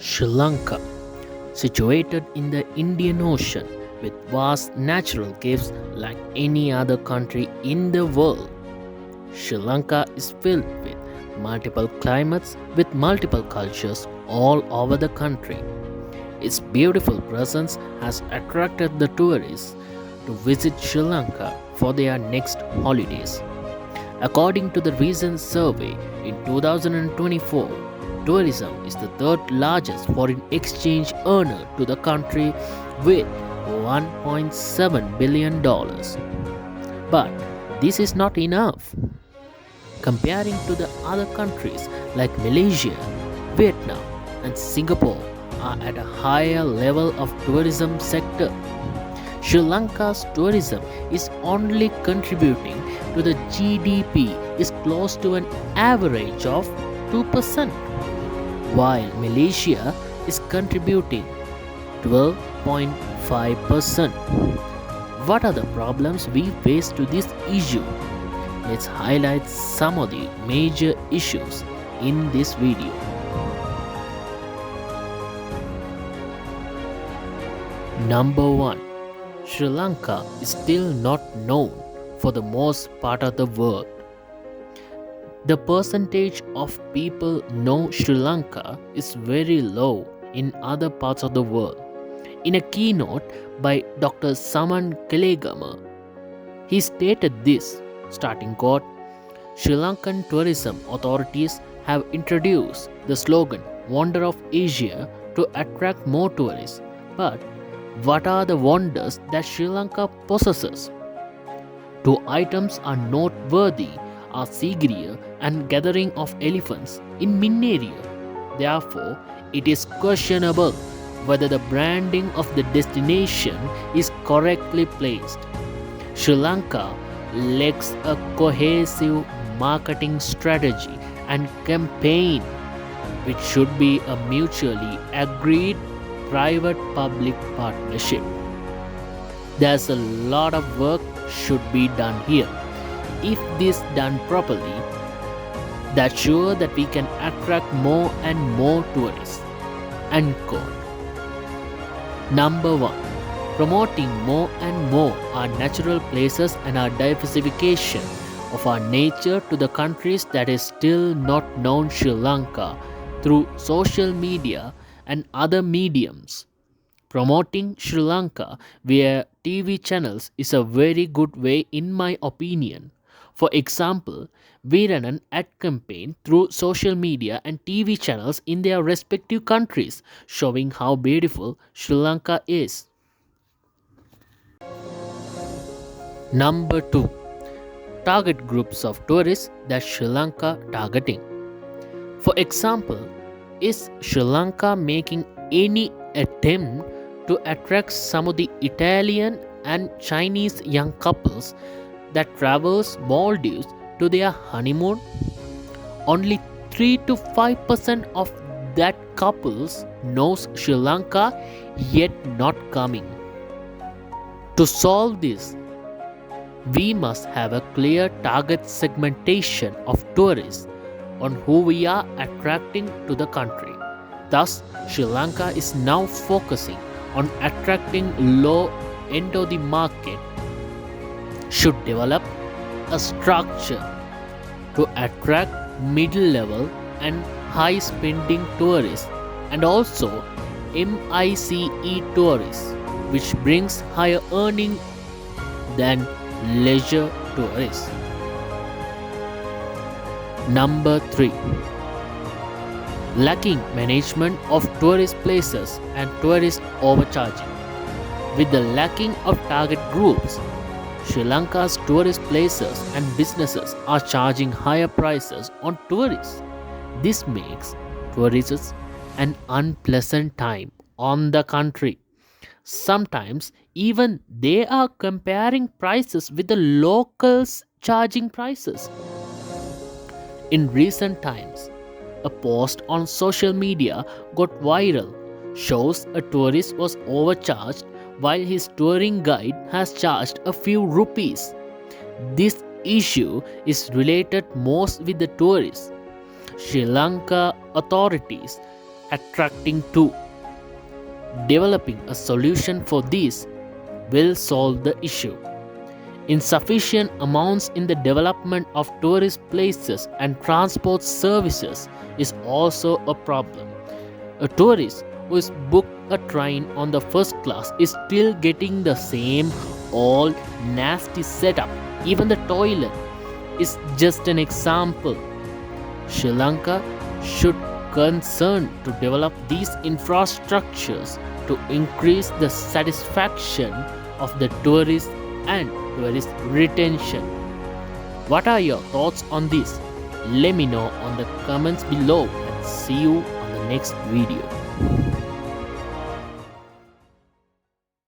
Sri Lanka, situated in the Indian Ocean with vast natural gifts like any other country in the world. Sri Lanka is filled with multiple climates with multiple cultures all over the country. Its beautiful presence has attracted the tourists to visit Sri Lanka for their next holidays. According to the recent survey in 2024, tourism is the third largest foreign exchange earner to the country with $1.7 billion. But this is not enough. Comparing to the other countries like Malaysia, Vietnam, and Singapore are at a higher level of tourism sector. Sri Lanka's tourism is only contributing to the GDP is close to an average of 2%, while Malaysia is contributing 12.5%. What are the problems we face to this issue? Let's highlight some of the major issues in this video. Number 1. Sri Lanka is still not known for the most part of the world. The percentage of people know Sri Lanka is very low in other parts of the world. In a keynote by Dr. Saman Kelegama, he stated this, starting quote, Sri Lankan tourism authorities have introduced the slogan Wonder of Asia to attract more tourists. But what are the wonders that Sri Lanka possesses? Two items are noteworthy are Sigiriya and gathering of elephants in Min area. Therefore, it is questionable whether the branding of the destination is correctly placed. Sri Lanka lacks a cohesive marketing strategy and campaign, which should be a mutually agreed private-public partnership. There's a lot of work should be done here. If this done properly, that's sure that we can attract more and more tourists. End quote. Number 1. Promoting more and more our natural places and our diversification of our nature to the countries that is still not known Sri Lanka through social media and other mediums. Promoting Sri Lanka via TV channels is a very good way in my opinion. For example, we ran an ad campaign through social media and TV channels in their respective countries showing how beautiful Sri Lanka is. Number 2. Target groups of tourists that Sri Lanka targeting. For example, is Sri Lanka making any attempt to attract some of the Italian and Chinese young couples that travels Maldives to their honeymoon? Only 3 to 5% of that couples knows Sri Lanka yet not coming. To solve this, we must have a clear target segmentation of tourists on who we are attracting to the country. Thus, Sri Lanka is now focusing on attracting low end of the market, should develop a structure to attract middle level and high spending tourists and also MICE tourists, which brings higher earning than leisure tourists. Number 3. Lacking management of tourist places and tourist overcharging. With the lacking of target groups, Sri Lanka's tourist places and businesses are charging higher prices on tourists. This makes tourists an unpleasant time on the country. Sometimes even they are comparing prices with the locals charging prices. In recent times, a post on social media got viral, shows a tourist was overcharged while his touring guide has charged a few rupees. This issue is related most with the tourists. Sri Lanka authorities attracting too. Developing a solution for this will solve the issue. Insufficient amounts in the development of tourist places and transport services is also a problem. A tourist who is booked a train on the first class is still getting the same old nasty setup. Even the toilet is just an example. Sri Lanka should concern to develop these infrastructures to increase the satisfaction of the tourists and tourist retention. What are your thoughts on this? Let me know on the comments below and see you on the next video.